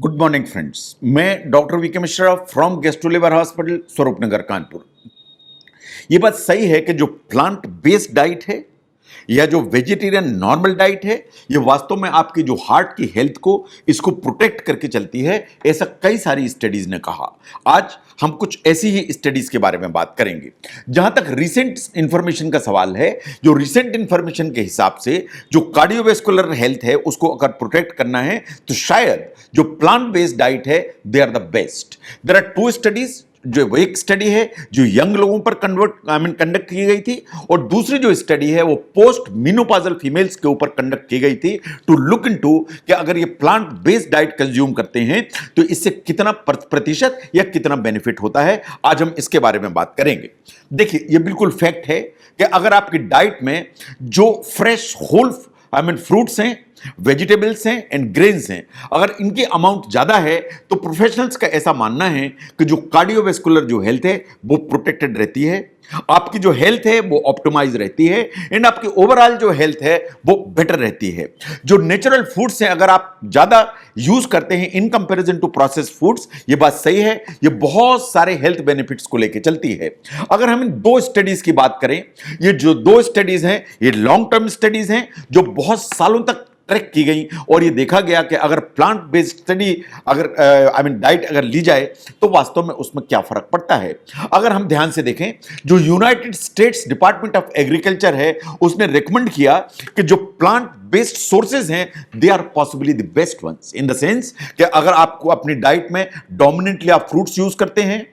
Good morning friends, मैं doctor VK Mishra from gastro liver hospital Swaroop Nagar Kanpur. ये बात सही है कि जो प्लांट बेस्ड डाइट है या जो वेजिटेरियन नॉर्मल डाइट है, ये वास्तव में आपकी जो हार्ट की हेल्थ को इसको प्रोटेक्ट करके चलती है, ऐसा कई सारी स्टडीज ने कहा। आज हम कुछ ऐसी ही स्टडीज के बारे में बात करेंगे। जहां तक रिसेंट इंफॉर्मेशन का सवाल है, जो रिसेंट इंफॉर्मेशन के हिसाब से जो कार्डियोवैस्कुलर हेल्थ है उसको अगर प्रोटेक्ट करना है तो शायद जो प्लांट बेस्ड डाइट है they are the best. There are two studies. जो एक स्टडी है जो यंग लोगों पर कंडक्ट की गई थी, और दूसरी जो स्टडी है वो पोस्ट मेनोपॉजल फीमेल्स के ऊपर कंडक्ट की गई थी टू लुक इनटू कि अगर ये प्लांट बेस्ड डाइट कंज्यूम करते हैं तो इससे कितना प्रतिशत या कितना बेनिफिट होता है। आज हम इसके बारे में बात करेंगे। देखिए, ये बिल्कुल फैक्ट है कि अगर आपकी डाइट में जो फ्रेश होल फ्रूट्स हैं, वेजिटेबल्स हैं एंड ग्रेन्स हैं, अगर इनकी अमाउंट ज्यादा है तो प्रोफेशनल्स का ऐसा मानना है कि जो कार्डियोवैस्कुलर जो हेल्थ है वो प्रोटेक्टेड रहती है, आपकी जो हेल्थ है वो ऑप्टिमाइज रहती है एंड आपकी ओवरऑल जो हेल्थ है वो बेटर रहती है। जो नेचुरल फूड्स हैं अगर आप ज्यादा यूज करते हैं in comparison to processed foods, ये बात सही है, ये बहुत सारे हेल्थ बेनिफिट्स को लेकर चलती है। अगर हम इन दो स्टडीज की बात करें, ये जो दो स्टडीज हैं ये लॉन्ग टर्म स्टडीज हैं जो बहुत सालों तक ट्रैक की गई, और ये देखा गया कि अगर प्लांट बेस्ड स्टडी अगर डाइट अगर ली जाए तो वास्तव में उसमें क्या फर्क पड़ता है। अगर हम ध्यान से देखें, जो United states department of agriculture है उसने रिकमेंड किया कि जो प्लांट बेस्ड सोर्सेज हैं they are possibly the best ones, in the sense कि अगर आपको अपनी डाइट में डोमिनेंटली आप फ्रूट्स यूज करते हैं,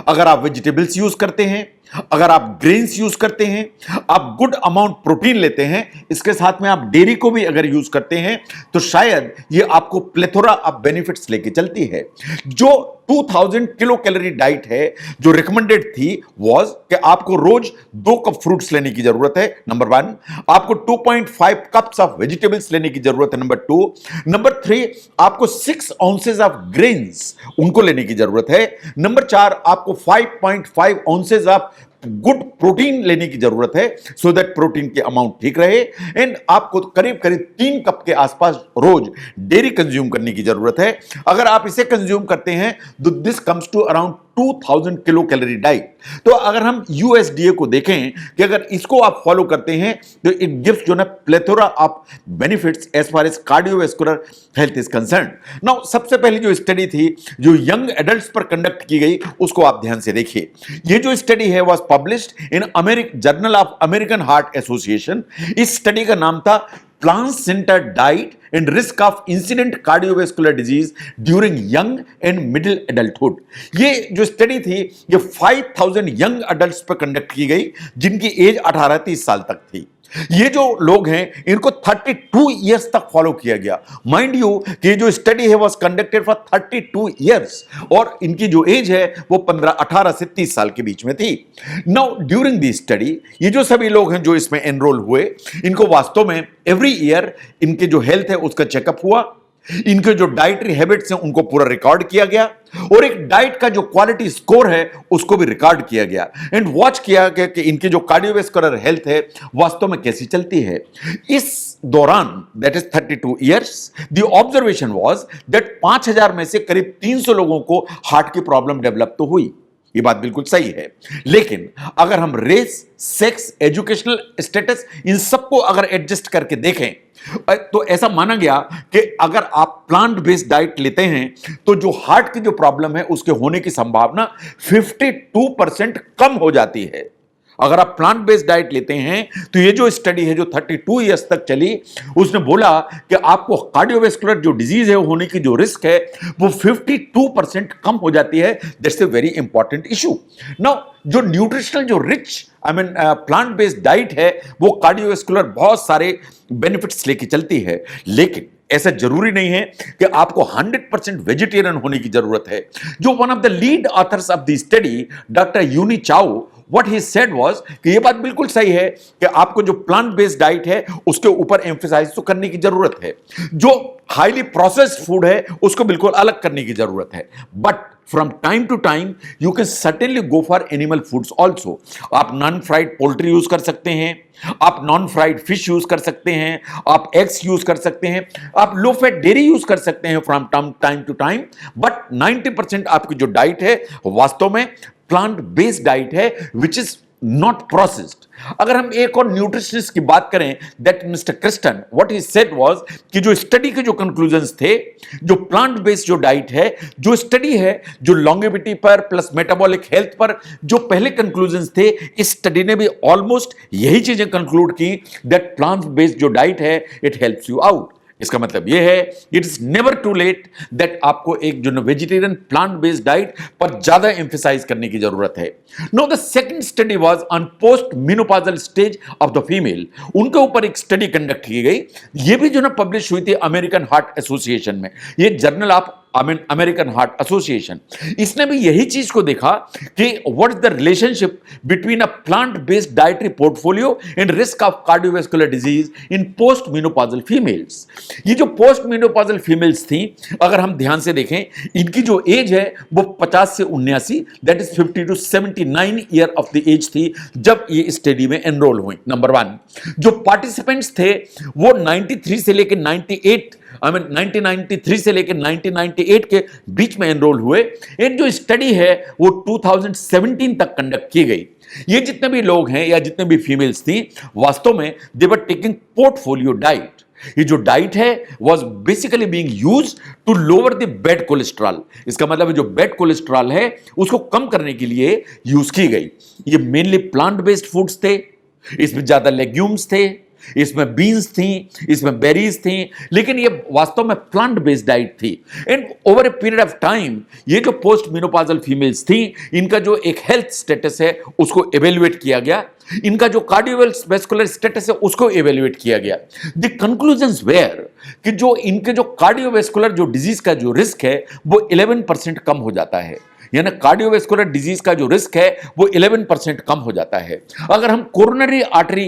अगर आप वेजिटेबल्स यूज करते हैं, अगर आप ग्रेन्स यूज करते हैं, आप गुड अमाउंट प्रोटीन लेते हैं, इसके साथ में आप डेयरी को भी अगर यूज करते हैं तो शायद ये आपको प्लेथोरा ऑफ बेनिफिट्स लेके चलती है। जो 2000 किलो कैलोरी डाइट है जो रिकमेंडेड थी वाज कि आपको रोज 2 कप फ्रूट्स लेने की जरूरत है, नंबर 1। आपको 2.5 कप्स ऑफ वेजिटेबल्स लेने की जरूरत है, नंबर 2। नंबर 3, आपको 6 ऑunces ऑफ ग्रेन्स उनको लेने की जरूरत है, नंबर 4। आपको 5.5 ऑunces ऑफ गुड प्रोटीन लेने की जरूरत है सो दैट प्रोटीन की अमाउंट ठीक रहे, एंड आपको करीब करीब 3 कप के आसपास रोज डेयरी कंज्यूम करने की जरूरत है। अगर आप इसे कंज्यूम करते हैं तो this comes to around 2000 kilo calorie diet. तो अगर हम यूएसडीए को देखें कि अगर इसको आप फॉलो करते हैं तो इट गिव्स जो ना plethora of benefits as far as cardiovascular health is concern. Now सबसे पहली जो स्टडी थी जो यंग एडल्ट्स पर कंडक्ट की गई उसको आप ध्यान से देखिए। ये जो स्टडी है was published in journal of American heart association. इस स्टडी का नाम था plant centred diet and risk of incident cardiovascular disease during young and middle adulthood. ये जो स्टडी थी ये 5000 यंग एडल्ट्स पर कंडक्ट की गई जिनकी एज 18-30 साल तक थी। ये जो लोग हैं इनको 32 इयर्स तक फॉलो किया गया। माइंड यू कि जो स्टडी है वाज कंडक्टेड फॉर 32 इयर्स और इनकी जो एज है वो 18 से 30 साल के बीच में थी। नाउ ड्यूरिंग दी स्टडी ये जो सभी लोग हैं जो इसमें एनरोल हुए, इनको वास्तव में एवरी ईयर इनके जो हेल्थ है उसका चेकअप हुआ, इनके जो डाइटरी हैबिट्स हैं उनको पूरा रिकॉर्ड किया गया, और एक डाइट का जो क्वालिटी स्कोर है उसको भी रिकॉर्ड किया गया, एंड वॉच किया गया कि इनकी जो कार्डियोवैस्कुलर हेल्थ है वास्तव में कैसी चलती है। इस दौरान that is 32 years the observation was that 5000 में से करीब 300 लोगों को हार्ट की प्रॉब्लम डेवलप तो हुई। ये बात बिल्कुल सही है, लेकिन अगर हम रेस, सेक्स, एजुकेशनल स्टेटस इन सबको अगर एडजस्ट करके देखें तो ऐसा माना गया कि अगर आप प्लांट बेस्ड डाइट लेते हैं तो जो हार्ट की जो प्रॉब्लम है उसके होने की संभावना 52% कम हो जाती है। अगर आप प्लांट बेस्ड डाइट लेते हैं तो ये जो स्टडी है जो 32 इयर्स तक चली उसने बोला कि आपको कार्डियोवैस्कुलर जो डिजीज है होने की जो रिस्क है वो 52% कम हो जाती है। That's a very important issue. Now जो न्यूट्रिशनल जो रिच प्लांट बेस्ड डाइट है वो कार्डियोवैस्कुलर बहुत सारे बेनिफिट्स लेके चलती है, लेकिन ऐसा जरूरी नहीं है कि आपको 100% वेजिटेरियन होने की जरूरत है। जो one of the lead authors of the study doctor Yuni Chao what he said was कि ये बात बिल्कुल सही है कि आपको जो प्लांट बेस्ड डाइट है उसके ऊपर एम्फेसाइज तो करने की जरूरत है, जो हाईली प्रोसेस्ड फूड है उसको बिल्कुल अलग करने की जरूरत है, but from time to time you can certainly go for animal foods also. आप नॉन फ्राइड पोल्ट्री यूज कर सकते हैं, आप नॉन फ्राइड फिश यूज कर सकते हैं, आप एग्स यूज कर सकते हैं, आप लो फैट डेयरी यूज कर सकते हैं from time to time, but 90% आपकी जो डाइट है वास्तव में प्लांट बेस्ड डाइट है विच इज नॉट प्रोसेस्ड। अगर हम एक और न्यूट्रिशनिस्ट की बात करें, that mister Kristen, what he said was कि जो स्टडी के जो कंक्लूजन्स थे, जो प्लांट बेस्ड जो डाइट है, जो स्टडी है जो लॉन्गेविटी पर प्लस मेटाबॉलिक हेल्थ पर जो पहले कंक्लूजन्स थे, इस स्टडी ने भी ऑलमोस्ट यही चीजें कंक्लूड की दैट प्लांट बेस्ड जो डाइट है इट हेल्प्स यू आउट। इसका मतलब यह है it is never too late that आपको एक जो वेजिटेरियन प्लांट बेस्ड डाइट पर ज्यादा एम्फेसाइज करने की जरूरत है। Know the second study was on post menopausal stage of the female. उनके ऊपर एक स्टडी कंडक्ट की गई, ये भी जो पब्लिश हुई थी अमेरिकन हार्ट एसोसिएशन में, ये journal of American heart association. इसने भी यही चीज को देखा कि what is the relationship between a plant based dietary portfolio and risk of cardiovascular disease in post menopausal females. ये जो पोस्ट मेनोपॉजल फीमेल्स थी, अगर हम ध्यान से देखें, इनकी जो एज है वो 50 से 79, that is 50 to 79 year of the age थी जब ये स्टडी में एनरोल हुई। नंबर 1, जो पार्टिसिपेंट्स थे वो 93 से लेकर 98 1993 से लेकर 1998 के बीच में एनरोल हुए। एक जो स्टडी है वो 2017 तक कंडक्ट की गई। ये जितने भी लोग हैं या जितने भी फीमेल्स थी, वास्तव में they were taking portfolio diet. ये जो डाइट है was basically being used to lower the bad cholesterol. इसका मतलब जो बैड कोलेस्ट्रॉल है उसको कम करने के लिए यूज की गई। ये मेनली प्लांट बेस्ड फूड्स थे, इसमें ज्यादा लेग्यूम्स थे, इसमें बीन्स थी, इसमें बेरीज थी, लेकिन ये वास्तव में प्लांट बेस्ड डाइट थी। And over a period of time ये जो पोस्ट मेनोपॉजल फीमेल्स थी, इनका जो एक हेल्थ स्टेटस है उसको एवेल्युएट किया गया, इनका जो कार्डियोवैस्कुलर स्टेटस है उसको एवेल्युएट किया गया। द कंक्लूजन्स वेयर कि जो इनके जो कार्डियोवैस्कुलर जो डिजीज का जो रिस्क है वो 11% कम हो जाता है, यानी कार्डियोवैस्कुलर डिजीज का जो रिस्क है वो 11% कम हो जाता है। अगर हम कोरोनरी आर्टरी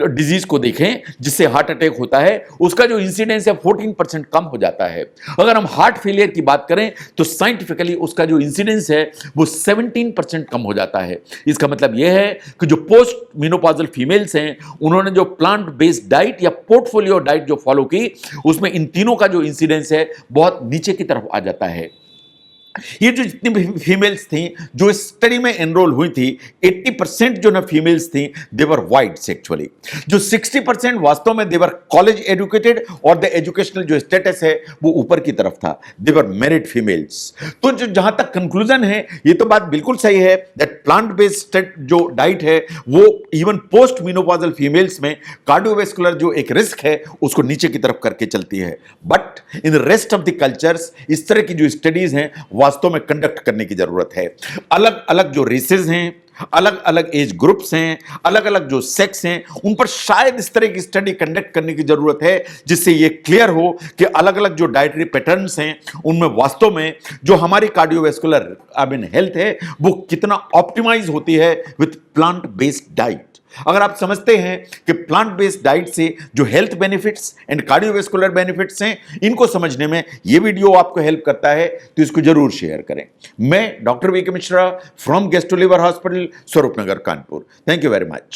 डिजीज को देखें जिससे हार्ट अटैक होता है, उसका जो इंसिडेंस है 14% कम हो जाता है। अगर हम हार्ट फेलियर की बात करें तो साइंटिफिकली उसका जो इंसिडेंस है वो 17% कम हो जाता है। इसका मतलब यह है कि जो पोस्ट मेनोपॉजल फीमेल्स हैं उन्होंने जो प्लांट बेस्ड डाइट या पोर्टफोलियो डाइट जो फॉलो की, उसमें इन तीनों का जो इंसिडेंस है बहुत नीचे की तरफ आ जाता है। ये जो जितनी भी फीमेल्स थी जो इस स्टडी में एनरोल हुई थी, 80% जो ना फीमेल्स थी देवर वाइट्स एक्चुअली। जो 60% वास्तव में देवर कॉलेज एजुकेटेड और द एजुकेशनल जो स्टेटस है वो ऊपर की तरफ था, देवर मैरिड फीमेल्स। तो जो जहां तक कंक्लूजन है ये तो बात बिल्कुल सही है दैट प्लांट बेस्ड जो डाइट है वो इवन पोस्ट मेनोपॉजल फीमेल्स में कार्डियोवैस्कुलर जो एक रिस्क है उसको नीचे की तरफ करके चलती है। But in rest of the cultures इस तरह की जो स्टडीज हैं वास्तव में कंडक्ट करने की जरूरत है। अलग अलग जो रेसेस हैं, अलग अलग एज ग्रुप्स हैं, अलग अलग जो सेक्स हैं, उन पर शायद इस तरह की स्टडी कंडक्ट करने की जरूरत है जिससे ये क्लियर हो कि अलग अलग जो डाइटरी पैटर्न्स हैं उनमें वास्तव में जो हमारी कार्डियोवैस्कुलर हेल्थ है वो कितना ऑप्टिमाइज होती है विथ प्लांट बेस्ड डाइट। अगर आप समझते हैं कि प्लांट बेस्ड डाइट से जो health benefits and cardiovascular benefits हैं, इनको समझने में ये वीडियो आपको हेल्प करता है तो इसको जरूर शेयर करें। मैं doctor VK Mishra from gastro liver hospital, Swaroopnagar, Kanpur. Thank you very much.